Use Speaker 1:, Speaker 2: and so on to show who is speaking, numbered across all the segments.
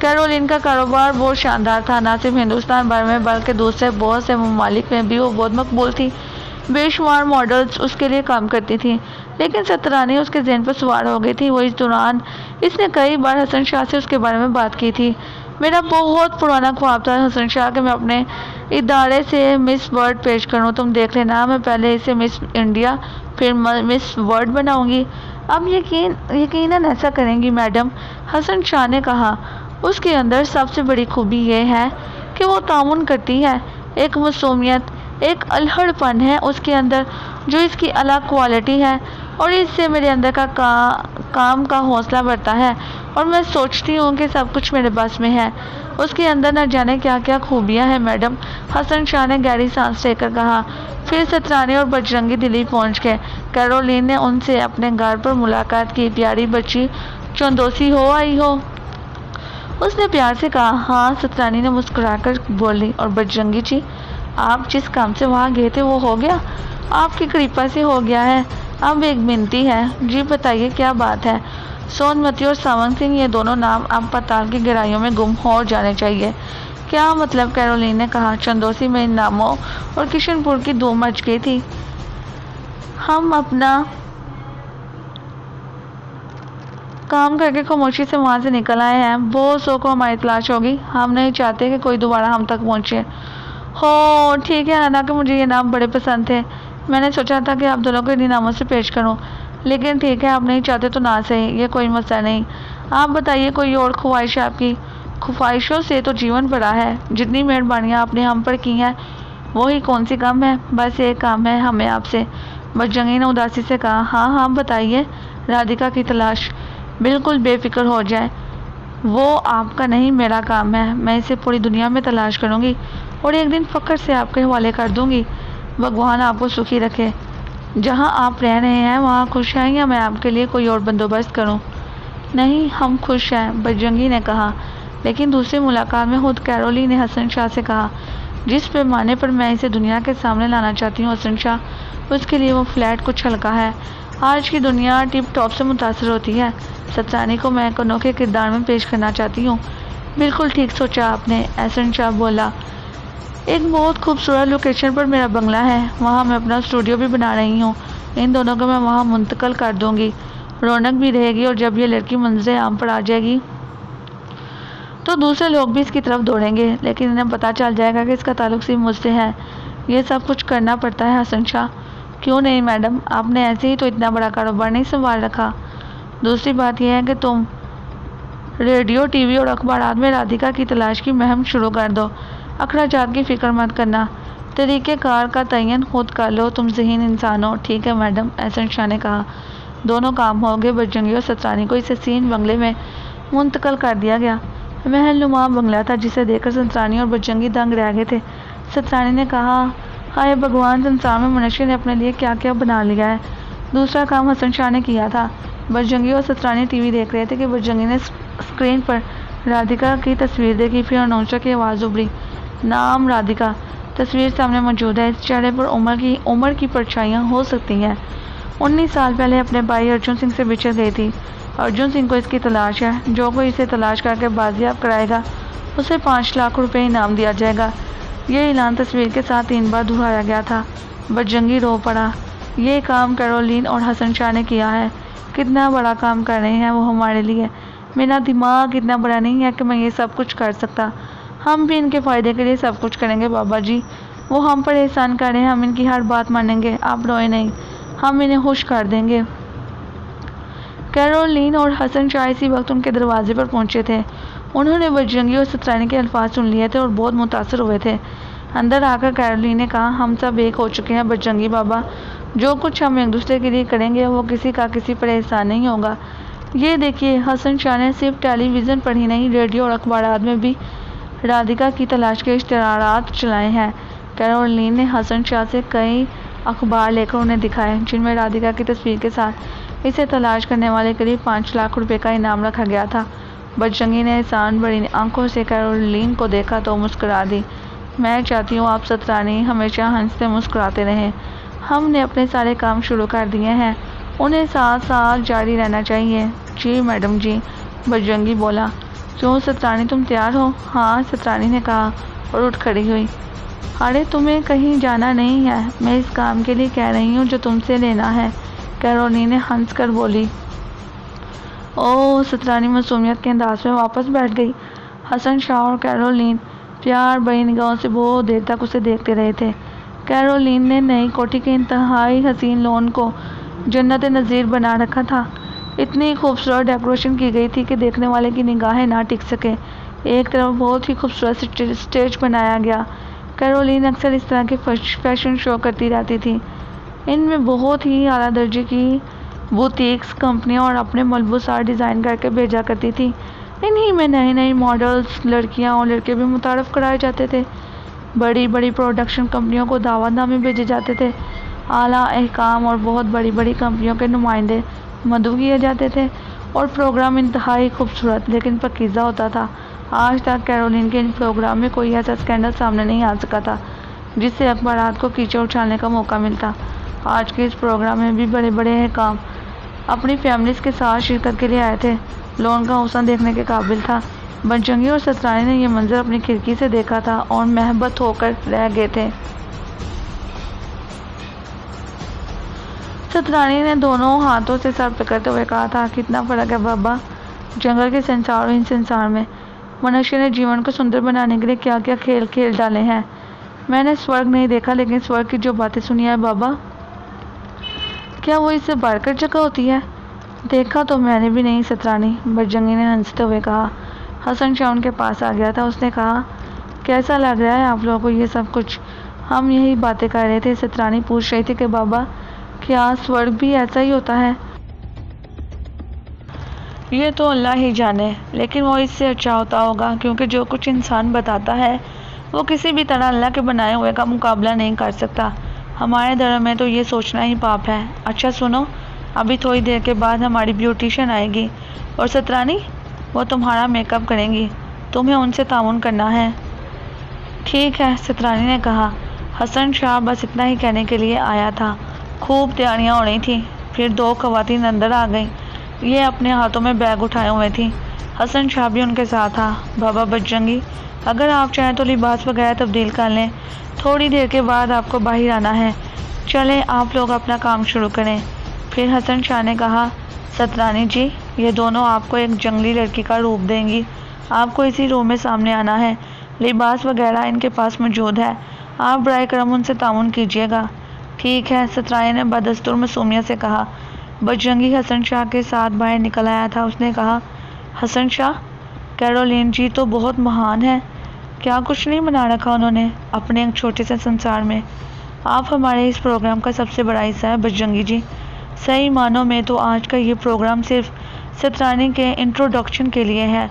Speaker 1: Caroline کا کاروبار بہت شاندار تھا، نہ صرف ہندوستان بھر میں بلکہ دوسرے بہت سے ممالک میں بھی وہ بہت مقبول تھی۔ بے شمار ماڈلز اس کے لیے کام کرتی تھیں، لیکن سترانی اس کے ذہن پر سوار ہو گئی تھی۔ وہ اس دوران اس نے کئی بار حسن شاہ سے اس کے بارے میں بات کی تھی۔ میرا بہت پرانا خواب تھا حسن شاہ کہ میں اپنے ادارے سے مس ورلڈ پیش کروں، تم دیکھ لینا، میں پہلے اسے مس انڈیا پھر مس ورلڈ بناؤں گی۔ اب یقیناً ایسا کریں گی میڈم، حسن شاہ نے کہا۔ اس کے اندر سب سے بڑی خوبی یہ ہے کہ وہ تعاون کرتی ہے، ایک معصومیت، ایک الہڑ پن ہے اس کے اندر جو اس کی الگ کوالٹی ہے، اور اس سے میرے اندر کا کام کا حوصلہ بڑھتا ہے، اور میں سوچتی ہوں کہ سب کچھ میرے بس میں ہے۔ اس کے اندر نہ جانے کیا کیا خوبیاں ہیں میڈم، حسن شاہ نے گہری سانس لے کر کہا۔ پھر سترانی اور بجرنگی دلی پہنچ گئے۔ کیرولین نے ان سے اپنے گھر پر ملاقات کی۔ پیاری بچی، چندوسی ہو آئی ہو؟ اس نے پیار سے کہا۔ ہاں، سترانی نے مسکرا کر بولی۔ اور بجرنگی جی، آپ جس کام سے وہاں گئے تھے وہ ہو گیا؟ آپ کی کرپا سے ہو گیا ہے۔ اب ایک بنتی ہے۔ جی بتائیے کیا بات ہے؟ سونمتی اور ساونت سنگھ، یہ دونوں نام اب پتال کی گہرائیوں میں گم ہو جانے چاہیے۔ کیا مطلب؟ کیرولین نے کہا۔ چندوسی میں ان ناموں اور کشن پور کی دھوم مچ گئی تھی۔ ہم اپنا کام کر کے خاموشی سے وہاں سے نکل آئے ہیں۔ بہت سو کو ہماری تلاش ہوگی، ہم نہیں چاہتے کہ کوئی دوبارہ ہم تک پہنچے۔ ہو ٹھیک ہے، حالانکہ مجھے یہ نام بڑے پسند تھے۔ میں نے سوچا تھا کہ آپ دونوں کو انہی ناموں سے پیش کروں، لیکن ٹھیک ہے، آپ نہیں چاہتے تو نہ صحیح، یہ کوئی مسئلہ نہیں۔ آپ بتائیے، کوئی اور خواہش ہے آپ کی؟ خواہشوں سے تو جیون بھرا ہے۔ جتنی مہربانیاں آپ نے ہم پر کی ہیں وہی کون سی کم ہے؟ بس ایک کام ہے ہمیں آپ سے، بجرنگی نے اداسی سے کہا۔ ہاں بتائیے۔ رادھیکا کی تلاش۔ بالکل بے فکر ہو جائے، وہ آپ کا نہیں میرا کام ہے۔ میں اسے پوری دنیا میں تلاش کروں گی اور ایک دن فخر سے آپ کے حوالے کر دوں گی۔ بھگوان آپ کو سکھی رکھے۔ جہاں آپ رہ رہے ہیں وہاں خوش ہیں یا میں آپ کے لیے کوئی اور بندوبست کروں؟ نہیں، ہم خوش ہیں، بجرنگی نے کہا۔ لیکن دوسری ملاقات میں خود کیرولین نے حسن شاہ سے کہا، جس پیمانے پر میں اسے دنیا کے سامنے لانا چاہتی ہوں حسن شاہ، اس کے لیے وہ فلیٹ کچھ ہلکا ہے۔ آج کی دنیا ٹپ ٹاپ سے متاثر ہوتی ہے۔ سترانی کو میں ایک انوکھے کردار میں پیش کرنا چاہتی ہوں۔ بالکل ٹھیک سوچا آپ نے، حسن شاہ بولا۔ ایک بہت خوبصورت لوکیشن پر میرا بنگلہ ہے، وہاں میں اپنا اسٹوڈیو بھی بنا رہی ہوں۔ ان دونوں کو میں وہاں منتقل کر دوں گی، رونق بھی رہے گی، اور جب یہ لڑکی منظر عام پر آ جائے گی تو دوسرے لوگ بھی اس کی طرف دوڑیں گے، لیکن انہیں پتہ چل جائے گا کہ اس کا تعلق صرف مجھ سے ہے۔ یہ سب کچھ کرنا پڑتا ہے حسن شاہ۔ کیوں نہیں میڈم، آپ نے ایسے ہی تو اتنا بڑا کاروبار نہیں سنبھال رکھا۔ دوسری بات یہ ہے کہ تم ریڈیو، ٹی وی اور اخبارات میں رادھیکا کی تلاش کی مہم شروع کر دو۔ اخراجات کی فکر مت کرنا، طریقہ کار کا تعین خود کر لو، تم ذہین انسان ہو۔ ٹھیک ہے میڈم، حسن شاہ نے کہا۔ دونوں کام ہو گئے۔ بجرنگی اور سترانی کو اس حسین بنگلے میں منتقل کر دیا گیا۔ محل نما بنگلہ تھا جسے دیکھ کر سترانی اور بجرنگی دنگ رہ گئے تھے۔ سترانی نے کہا، ہائے بھگوان، سنسار میں منشی نے اپنے لیے کیا کیا بنا لیا ہے۔ دوسرا کام حسن شاہ نے کیا تھا۔ بجرنگی اور سترانی ٹی وی دیکھ رہے تھے کہ بجرنگی نے اسکرین پر رادھیکا کی تصویر دیکھی، پھر انوشا کی آواز ابھری۔ نام رادھیکا، تصویر سامنے موجود ہے، اس چہرے پر عمر کی پرچھائیاں ہو سکتی ہیں۔ 19 سال پہلے اپنے بھائی ارجن سنگھ سے بچھڑ گئی تھی۔ ارجن سنگھ کو اس کی تلاش ہے۔ جو کوئی اسے تلاش کر کے بازیاب کرائے گا اسے 5 لاکھ روپے انعام دیا جائے گا۔ یہ اعلان تصویر کے ساتھ 3 بار دہرایا گیا تھا۔ بجرنگی رو پڑا۔ یہ کام کیرولین اور حسن شاہ نے کیا ہے۔ کتنا بڑا کام کر رہے ہیں وہ ہمارے لیے۔ میرا دماغ اتنا بڑا نہیں ہے کہ میں یہ سب کچھ کر سکتا۔ ہم بھی ان کے فائدے کے لیے سب کچھ کریں گے بابا جی۔ وہ ہم پر احسان کر رہے ہیں، ہم ان کی ہر بات مانیں گے۔ آپ روئے نہیں، ہم انہیں خوش کر دیں گے۔ کیرولین اور حسن شاہ اسی وقت ان کے دروازے پر پہنچے تھے۔ انہوں نے بجرنگی اور سترانی کے الفاظ سن لیے تھے اور بہت متاثر ہوئے تھے۔ اندر آ کر کیرولین نے کہا، ہم سب ایک ہو چکے ہیں بجرنگی بابا۔ جو کچھ ہم ایک دوسرے کے لیے کریں گے وہ کسی کا کسی پر احسان نہیں ہوگا۔ یہ دیکھیے، حسن شاہ نے صرف ٹیلی ویژن پر ہی نہیں، ریڈیو اور اخبارات میں بھی رادھیکا کی تلاش کے اشتہارات چلائے ہیں۔ کیرولین نے حسن شاہ سے کئی اخبار لے کر انہیں دکھائے جن میں رادھیکا کی تصویر کے ساتھ اسے تلاش کرنے والے قریب 5 لاکھ روپے کا انعام رکھا گیا تھا۔ بجرنگی نے احسان بڑی آنکھوں سے کیرولین کو دیکھا تو مسکرا دی۔ میں چاہتی ہوں آپ سترانی ہمیشہ ہنستے مسکراتے رہیں۔ ہم نے اپنے سارے کام شروع کر دیے ہیں، انہیں ساتھ ساتھ جاری رہنا چاہیے۔ جی میڈم جی، بجرنگی بولا۔ کیوں سترانی تم تیار ہو؟ ہاں، سترانی نے کہا اور اٹھ کھڑی ہوئی۔ ارے تمہیں کہیں جانا نہیں ہے، میں اس کام کے لیے کہہ رہی ہوں جو تم سے لینا ہے، کیرولین نے ہنس کر بولی۔ اوہ، سترانی معصومیت کے انداز میں واپس بیٹھ گئی۔ حسن شاہ اور کیرولین پیار بھری نگاہوں سے بہت دیر تک اسے دیکھتے رہے تھے۔ کیرولین نے نئی کوٹھی کے انتہائی حسین لون کو جنت نظیر بنا رکھا تھا۔ اتنی خوبصورت ڈیکوریشن کی گئی تھی کہ دیکھنے والے کی نگاہیں نہ ٹک سکے۔ ایک طرف بہت ہی خوبصورت اسٹیج بنایا گیا۔ کیرولین اکثر اس طرح کے فیشن شو کرتی رہتی تھی۔ ان میں بہت ہی اعلیٰ درجے کی بوتیکس کمپنیاں اور اپنے ملبوسات ڈیزائن کر کے بھیجا کرتی تھی۔ انہی میں نئی نئی ماڈلز، لڑکیاں اور لڑکے بھی متعارف کرائے جاتے تھے۔ بڑی بڑی پروڈکشن کمپنیوں کو دعوت نامے بھیجے جاتے تھے۔ اعلیٰ حکام اور بہت بڑی بڑی کمپنیوں کے نمائندے مدعو کیے جاتے تھے اور پروگرام انتہائی خوبصورت لیکن پاکیزہ ہوتا تھا۔ آج تک کیرولین کے ان پروگرام میں کوئی ایسا اسکینڈل سامنے نہیں آ سکا تھا جس سے اخبارات کو کیچڑ اچھالنے کا موقع ملتا۔ آج کے اس پروگرام میں بھی بڑے بڑے حکام اپنی فیملیز کے ساتھ شرکت کے لیے آئے تھے۔ لون کا حسن دیکھنے کے قابل تھا۔ بجرنگی اور سترانی نے یہ منظر اپنی کھڑکی سے دیکھا تھا اور محبت ہو کر رہ گئے تھے۔ سترانی نے دونوں ہاتھوں سے سر پکڑتے ہوئے کہا تھا، کتنا فرق ہے بابا جنگل کے سنسار اور ان سنسار میں۔ منشیہ نے جیون کو سندر بنانے کے لیے کیا کیا کھیل کھیل ڈالے ہیں۔ میں نے سورگ نہیں دیکھا لیکن سورگ کی جو باتیں سنی ہے بابا، کیا وہ اس سے بڑھ کر جگہ ہوتی ہے؟ دیکھا تو میں نے بھی نہیں سترانی، بجرنگی نے ہنستے ہوئے کہا۔ حسن شاہ ان کے پاس آ گیا تھا۔ اس نے کہا، کیسا لگ رہا ہے آپ لوگوں کو یہ سب کچھ؟ ہم یہی باتیں کر رہے تھے۔ سترانی پوچھ رہی تھی کہ بابا کیا سورگ بھی ایسا ہی ہوتا ہے؟ یہ تو اللہ ہی جانے، لیکن وہ اس سے اچھا ہوتا ہوگا کیونکہ جو کچھ انسان بتاتا ہے وہ کسی بھی طرح اللہ کے بنائے ہوئے کا مقابلہ نہیں کر سکتا۔ ہمارے دھرم میں تو یہ سوچنا ہی پاپ ہے۔ اچھا سنو، ابھی تھوڑی دیر کے بعد ہماری بیوٹیشین آئے گی اور سترانی وہ تمہارا میک اپ کریں گی، تمہیں ان سے تعاون کرنا ہے۔ ٹھیک ہے، سترانی نے کہا۔ حسن شاہ بس اتنا ہی کہنے کے لیے آیا تھا۔ خوب تیاریاں ہو رہی تھیں۔ پھر دو خواتین اندر آ گئیں۔ یہ اپنے ہاتھوں میں بیگ اٹھائے ہوئے تھیں۔ حسن شاہ بھی ان کے ساتھ تھا۔ بابا بجرنگی، اگر آپ چاہیں تو لباس وغیرہ تبدیل کر لیں، تھوڑی دیر کے بعد آپ کو باہر آنا ہے۔ چلیں آپ لوگ اپنا کام شروع کریں۔ پھر حسن شاہ نے کہا، سترانی جی، یہ دونوں آپ کو ایک جنگلی لڑکی کا روپ دیں گی۔ آپ کو اسی روم میں سامنے آنا ہے۔ لباس وغیرہ ان کے پاس موجود ہے، آپ برائے کرم ان سے تعاون کیجیے گا۔ ٹھیک ہے، سترانی نے بدستور معصومیت سے کہا۔ بجرنگی حسن شاہ کے ساتھ باہر نکل آیا تھا۔ اس نے کہا، حسن شاہ، کیرولین جی تو بہت مہان ہے، کیا کچھ نہیں بنا رکھا انہوں نے اپنے ایک چھوٹے سے سنسار میں؟ آپ ہمارے اس پروگرام کا سب سے بڑا حصہ ہے بجرنگی جی۔ صحیح معنوں میں تو آج کا یہ پروگرام صرف سترانی کے انٹروڈکشن کے لیے ہے۔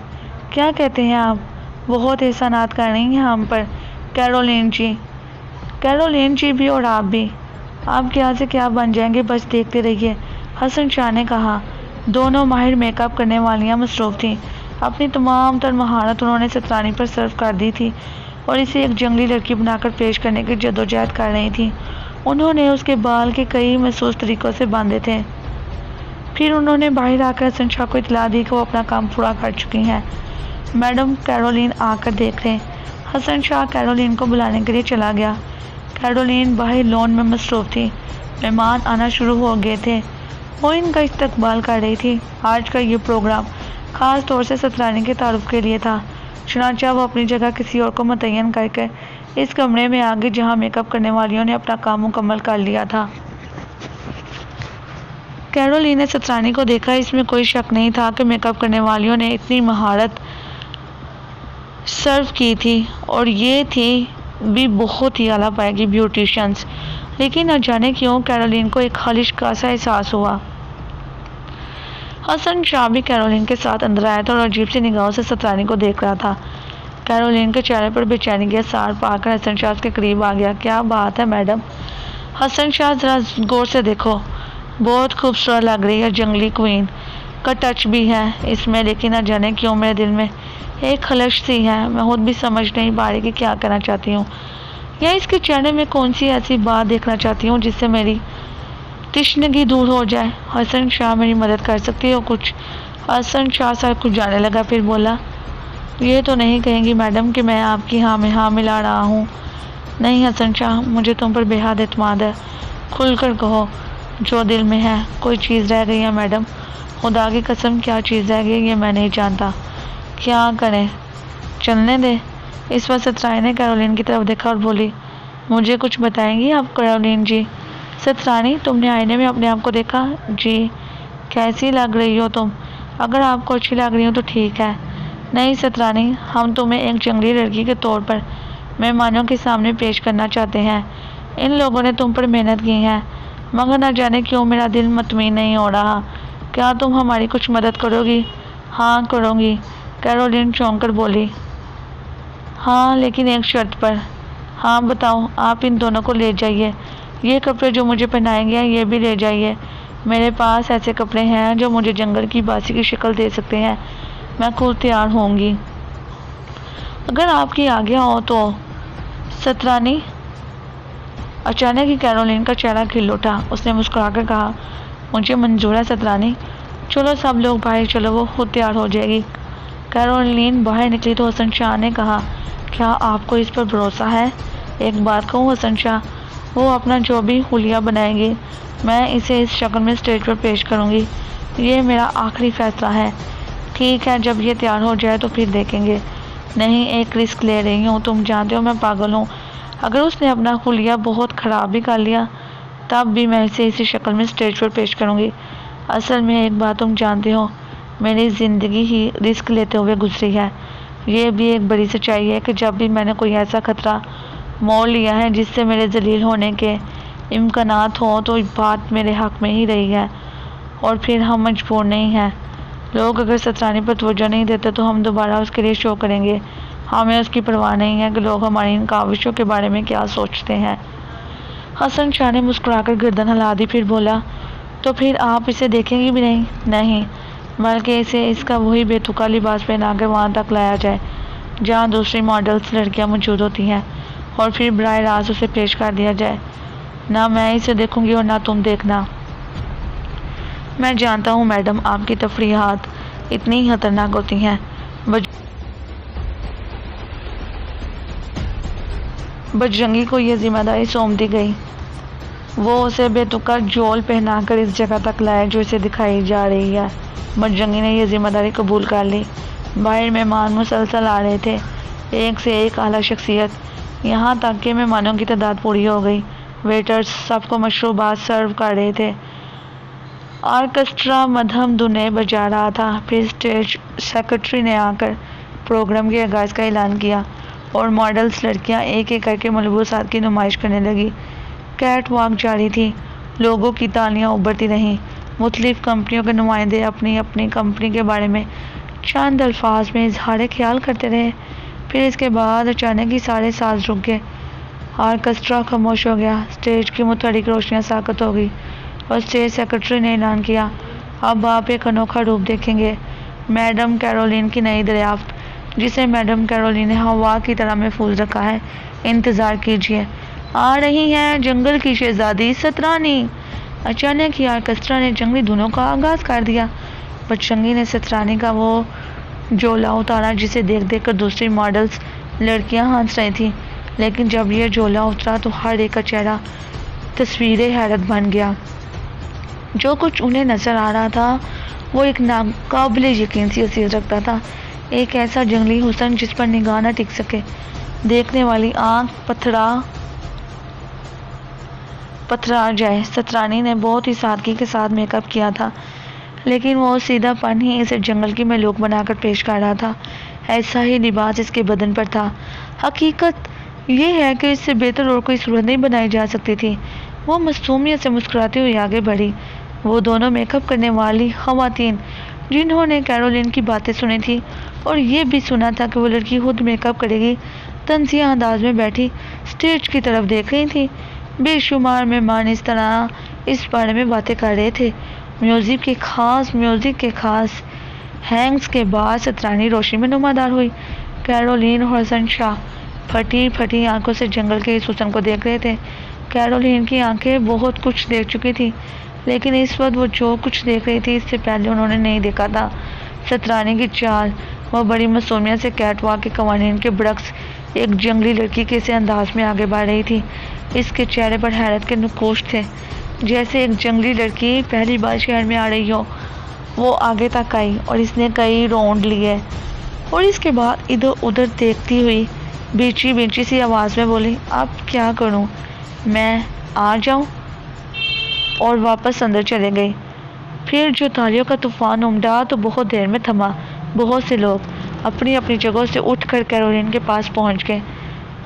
Speaker 1: کیا کہتے ہیں آپ؟ بہت احسانات کر رہی ہیں ہم پر کیرولین جی۔ کیرولین جی بھی اور آپ بھی۔ آپ کیا سے کیا بن جائیں گے، بس دیکھتے رہیے، حسن شاہ نے کہا۔ دونوں ماہر میک اپ کرنے والیاں مصروف تھیں۔ اپنی تمام تر مہارت انہوں نے سترانی پر صرف کر دی تھی اور اسے ایک جنگلی لڑکی بنا کر پیش کرنے کی جدوجہد کر رہی تھیں۔ انہوں نے اس کے بال کے کئی محسوس طریقوں سے باندھے تھے۔ پھر انہوں نے باہر آ کر حسن شاہ کو اطلاع دی کہ وہ اپنا کام پورا کر چکی ہیں۔ میڈم کیرولین آ کر دیکھ لیں۔ حسن شاہ کیرولین کو بلانے کے لیے چلا گیا۔ کیرولین باہر لون میں مصروف تھی۔ مہمان آنا شروع ہو گئے تھے۔ وہ ان کا استقبال کر رہی تھی۔ آج کا یہ پروگرام خاص طور سے سترانی کے تعارف کے لیے تھا، چنانچہ وہ اپنی جگہ کسی اور کو متعین کر کے اس کمرے میں آ گئی جہاں میک اپ کرنے والیوں نے اپنا کام مکمل کر لیا تھا۔ کیرولین نے سترانی کو دیکھا۔ اس میں کوئی شک نہیں تھا کہ میک اپ کرنے والیوں نے اتنی مہارت سرو کی تھی اور یہ تھی بھی بہت ہی اعلیٰ پائے کی بیوٹیشینز، لیکن نہ جانے کیوں کیرولین کو ایک خلش کا سا احساس ہوا۔ حسن شاہ بھی کیرولین کے ساتھ اندر آیا تھا اور عجیب سی نگاہوں سے سترانی کو دیکھ رہا تھا۔ کیرولین کے چہرے پر بے چینی کے آثار پا کر حسن شاہ اس کے قریب آ گیا۔ کیا بات ہے میڈم؟ حسن شاہ، ذرا غور سے دیکھو، بہت خوبصورت لگ رہی ہے۔ جنگلی کوئین کا ٹچ بھی ہے اس میں، لیکن نہ جانے کیوں میرے دل میں ایک خلش سی ہے۔ میں خود بھی سمجھ نہیں پا رہی کہ کیا کہنا چاہتی ہوں، یا اس کے چہرے میں کون سی ایسی بات دیکھنا چاہتی ہوں جس سے میری تشنگی دور ہو جائے۔ حسن شاہ، میری مدد کر سکتی ہو کچھ؟ حسن شاہ سر کچھ جانے لگا، پھر بولا، یہ تو نہیں کہیں گی میڈم کہ میں آپ کی ہاں میں ہاں ملا رہا ہوں۔ نہیں حسن شاہ، مجھے تم پر بے حد اعتماد ہے، کھل کر کہو جو دل میں ہے۔ کوئی چیز رہ گئی ہے میڈم؟ خدا کی قسم کیا چیز رہ گئی یہ میں نہیں جانتا۔ کیا کریں، چلنے دے؟ اس وقت سترانی نے کیرولین کی طرف دیکھا اور بولی، مجھے کچھ بتائیں گی آپ کیرولین جی؟ سترانی، تم نے آئینے میں اپنے آپ کو دیکھا؟ جی۔ کیسی لگ رہی ہو تم؟ اگر آپ کو اچھی لگ رہی ہو تو ٹھیک ہے۔ نہیں سترانی، ہم تمہیں ایک جنگلی لڑکی کے طور پر مہمانوں کے سامنے پیش کرنا چاہتے ہیں۔ ان لوگوں نے تم پر محنت کی ہے، مگر نہ جانے کیوں میرا دل مطمئن نہیں ہو رہا۔ کیا تم ہماری کچھ مدد کرو گی؟ ہاں کروں گی، کیرولین چونک کر بولی۔ ہاں لیکن ایک شرط پر۔ ہاں بتاؤ۔ آپ ان دونوں کو لے جائیے، یہ کپڑے جو مجھے پہنائیں گے یہ بھی لے جائیے۔ میرے پاس ایسے کپڑے ہیں جو مجھے جنگل کی باسی کی شکل دے سکتے ہیں۔ میں خود تیار ہوں گی اگر آپ کی آگیا ہو تو۔ سترانی، اچانک ہی کیرولین کا چہرہ کھل اٹھا۔ اس نے مسکرا کر کہا، مجھے منظور ہے سترانی، چلو سب لوگ باہر چلو، وہ خود تیار ہو جائے گی۔ کیرولین باہر نکلی تو حسن شاہ نے کہا، کیا آپ کو اس پر بھروسہ ہے؟ ایک بات کہوں حسن شاہ، وہ اپنا جو بھی حلیہ بنائے گی میں اسے اس شکل میں اسٹیج پر پیش کروں گی۔ یہ میرا آخری فیصلہ ہے۔ ٹھیک ہے، جب یہ تیار ہو جائے تو پھر دیکھیں گے۔ نہیں، ایک رسک لے رہی ہوں، تم جانتے ہو میں پاگل ہوں۔ اگر اس نے اپنا حلیہ بہت خراب بھی کر لیا تب بھی میں اسے اسی شکل میں اسٹیج پر پیش کروں گی۔ اصل میں ایک بات تم جانتے ہو، میری زندگی ہی رسک لیتے ہوئے گزری ہے۔ یہ بھی ایک بڑی سچائی ہے کہ جب بھی میں نے کوئی ایسا خطرہ مول لیا ہے جس سے میرے ذلیل ہونے کے امکانات ہوں تو بات میرے حق میں ہی رہی ہے، اور پھر ہم مجبور نہیں ہیں۔ لوگ اگر سترانی پر توجہ نہیں دیتے تو ہم دوبارہ اس کے لیے شو کریں گے۔ ہمیں اس کی پرواہ نہیں ہے کہ لوگ ہماری ان کاوشوں کے بارے میں کیا سوچتے ہیں۔ حسن شاہ نے مسکرا کر گردن ہلا دی، پھر بولا، تو پھر آپ اسے دیکھیں گی بھی نہیں؟ نہیں، بلکہ اسے اس کا وہی بے تکا لباس پہنا کر وہاں تک لایا جائے جہاں دوسری ماڈلز لڑکیاں موجود ہوتی ہیں، اور پھر براہ راست اسے پیش کر دیا جائے۔ نہ میں اسے دیکھوں گی اور نہ تم دیکھنا۔ میں جانتا ہوں میڈم، آپ کی تفریحات اتنی ہی خطرناک ہوتی ہیں۔ بجرنگی کو یہ ذمہ داری سونپ دی گئی۔ وہ اسے بے تکا جول پہنا کر اس جگہ تک لائے جو اسے دکھائی جا رہی ہے۔ بجرنگی نے یہ ذمہ داری قبول کر لی۔ باہر مہمان مسلسل آ رہے تھے، ایک سے ایک اعلیٰ شخصیت، یہاں تک کہ مہمانوں کی تعداد پوری ہو گئی۔ ویٹرز سب کو مشروبات سرو کر رہے تھے، آرکسٹرا مدھم دھنیں بجا رہا تھا۔ پھر اسٹیج سیکرٹری نے آ کر پروگرام کے آغاز کا اعلان کیا اور ماڈلز لڑکیاں ایک ایک کر کے ملبوسات کی نمائش کرنے لگی۔ کیٹ واک جاری تھی، لوگوں کی تالیاں ابھرتی رہیں۔ مختلف کمپنیوں کے نمائندے اپنی اپنی کمپنی کے بارے میں چند الفاظ میں اظہار خیال کرتے رہے۔ پھر اس کے بعد اچانک ہی سارے ساز رک گئے، آرکسٹرا خاموش ہو گیا، اسٹیج کی متحرک روشنیاں ساکت ہو گئی اور اسٹیج سیکرٹری نے اعلان کیا، اب آپ ایک انوکھا روپ دیکھیں گے، میڈم کیرولین کی نئی دریافت، جسے میڈم کیرولین نے ہوا کی طرح محفوظ رکھا ہے۔ انتظار کیجیے، آ رہی ہیں جنگل کی شہزادی سترانی۔ اچانک ہی آرکسٹرا نے جنگلی دھنوں کا آغاز کر دیا۔ بجرنگی نے سترانی کا وہ جولا اتارا جسے دیکھ دیکھ کر دوسری ماڈلز لڑکیاں ہنس رہی تھیں، لیکن جب یہ جولا اترا تو ہر ایک کا چہرہ تصویر حیرت بن گیا۔ جو کچھ انہیں نظر آ رہا تھا وہ ایک ناقابل یقین سی حیثیت رکھتا تھا، ایک ایسا جنگلی حسن جس پر نگاہ نہ ٹک سکے، دیکھنے والی آنکھ پتھرا جائے۔ سترانی نے بہت ہی سادگی کے ساتھ میک اپ کیا تھا، لیکن وہ سیدھا پن ہی اسے جنگل کی ملوک بنا کر پیش کر رہا تھا۔ ایسا ہی لباس اس کے بدن پر تھا۔ حقیقت یہ ہے کہ اس سے بہتر اور کوئی صورت نہیں بنائی جا سکتی تھی۔ وہ معصومیت سے مسکراتی ہوئی آگے بڑھی۔ وہ دونوں میک اپ کرنے والی خواتین جنہوں نے کیرولین کی باتیں سنی تھی اور یہ بھی سنا تھا کہ وہ لڑکی خود میک اپ کرے گی، طنزیہ انداز میں بیٹھی اسٹیج کی طرف دیکھ رہی تھی۔ بے شمار مہمان اس طرح اس بارے میں باتیں کر رہے تھے۔ میوزک کے خاص ہینگز کے بعد سترانی روشنی میں نمودار ہوئی۔ کیرولین اور حسن شاہ پھٹی پھٹی آنکھوں سے جنگل کے اس حسن کو دیکھ رہے تھے۔ کیرولین کی آنکھیں بہت کچھ دیکھ چکی تھی، لیکن اس وقت وہ جو کچھ دیکھ رہی تھی اس سے پہلے انہوں نے نہیں دیکھا تھا۔ سترانی کی چال، وہ بڑی معصومیت سے کیٹ واک کے قوانین کے برعکس ایک جنگلی لڑکی کے سے انداز میں آگے بڑھ رہی تھی۔ اس کے چہرے پر حیرت کے نقوش تھے، جیسے ایک جنگلی لڑکی پہلی بار شہر میں آ رہی ہو۔ وہ آگے تک آئی اور اس نے کئی راؤنڈ لیے اور اس کے بعد ادھر ادھر دیکھتی ہوئی بیچی سی آواز میں بولی، اب کیا کروں، میں آ جاؤں؟ اور واپس اندر چلے گئی۔ پھر جو تالیوں کا طوفان امڈا تو بہت دیر میں تھما۔ بہت سے لوگ اپنی اپنی جگہوں سے اٹھ کر کیرولین کے پاس پہنچ گئے۔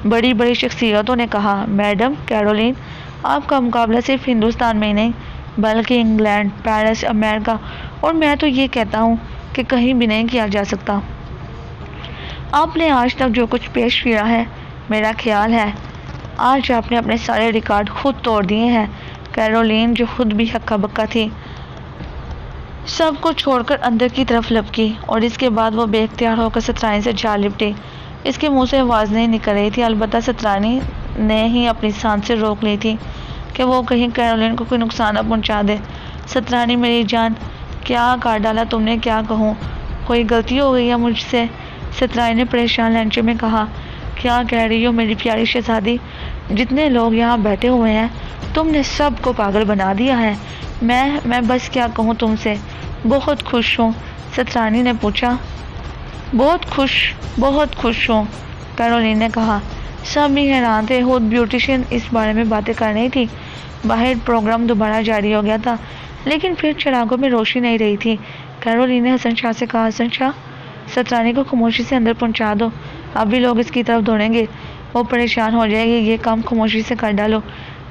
Speaker 1: بڑی بڑی شخصیتوں نے کہا، میڈم کیرولین، آپ کا مقابلہ صرف ہندوستان میں ہی نہیں بلکہ انگلینڈ، پیرس، امریکہ اور میں تو یہ کہتا ہوں کہ کہیں بھی نہیں کیا جا سکتا۔ آپ نے آج تک جو کچھ پیش کیا ہے، میرا خیال ہے آج آپ نے اپنے سارے ریکارڈ خود توڑ دیے ہیں۔ کیرولین جو خود بھی ہکا بکا تھی، سب کو چھوڑ کر اندر کی طرف لپکی اور اس کے بعد وہ بے اختیار ہو کر سترانی سے جا لپٹی۔ اس کے منہ سے آواز نہیں نکل رہی تھی، البتہ سترانی نے ہی اپنی سانسیں روک لی تھی کہ وہ کہیں کیرولین کو کوئی نقصان نہ پہنچا دے۔ سترانی میری جان، کیا کر ڈالا تم نے، کیا کہوں، کوئی غلطی ہو گئی ہے مجھ سے؟ سترانی نے پریشان لہجے میں کہا، کیا کہہ رہی ہو میری پیاری شہزادی؟ جتنے لوگ یہاں بیٹھے ہوئے ہیں تم نے سب کو پاگل بنا دیا ہے۔ میں بس کیا کہوں تم سے؟ بہت خوش ہوں، سترانی نے پوچھا۔ بہت خوش ہوں، کیرولین نے کہا۔ سب ہی حیران تھے، خود بیوٹیشین اس بارے میں باتیں کر رہی تھی۔ باہر پروگرام دوبارہ جاری ہو گیا تھا، لیکن پھر چراغوں میں روشنی نہیں رہی تھی۔ کیرولین نے حسن شاہ سے کہا، حسن شاہ، سترانی کو خاموشی سے اندر پہنچا دو، اب بھی لوگ اس کی طرف دوڑیں گے، وہ پریشان ہو جائے گی، یہ کام خاموشی سے کر ڈالو۔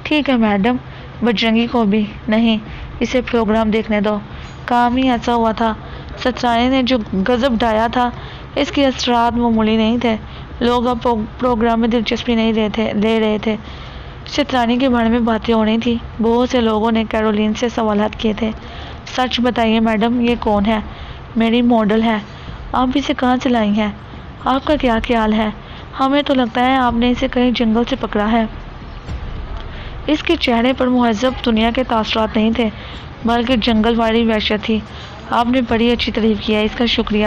Speaker 1: ٹھیک ہے میڈم۔ بجرنگی کو بھی نہیں، اسے پروگرام دیکھنے دو۔ کام ہی ایسا ہوا تھا، سترانی نے جو غضب ڈھایا تھا اس کے اثرات معمولی نہیں تھے۔ لوگ اب پروگرام میں دلچسپی نہیں لے رہے تھے۔ سترانی کے بارے میں باتیں ہو رہی تھی، بہت سے لوگوں نے کیرولین سے سوالات کیے تھے۔ سچ بتائیے میڈم، یہ کون ہے؟ میری ماڈل ہے۔ آپ اسے کہاں سے لائی ہیں؟ آپ کا کیا خیال ہے؟ ہمیں تو لگتا ہے آپ نے اسے کہیں جنگل سے پکڑا ہے۔ اس کے چہرے پر مہذب دنیا کے تاثرات نہیں تھے بلکہ جنگل والی وحشت تھی۔ آپ نے بڑی اچھی تعریف کی ہے، اس کا شکریہ۔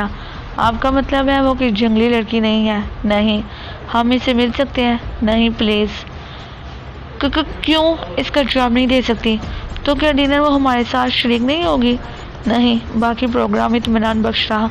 Speaker 1: آپ کا مطلب ہے وہ کوئی جنگلی لڑکی نہیں ہے؟ نہیں۔ ہم اسے مل سکتے ہیں؟ نہیں پلیز۔ کیوں؟ اس کا جواب نہیں دے سکتی؟ تو کیا ڈنر وہ ہمارے ساتھ شریک نہیں ہوگی؟ نہیں۔ باقی پروگرام اطمینان بخش رہا۔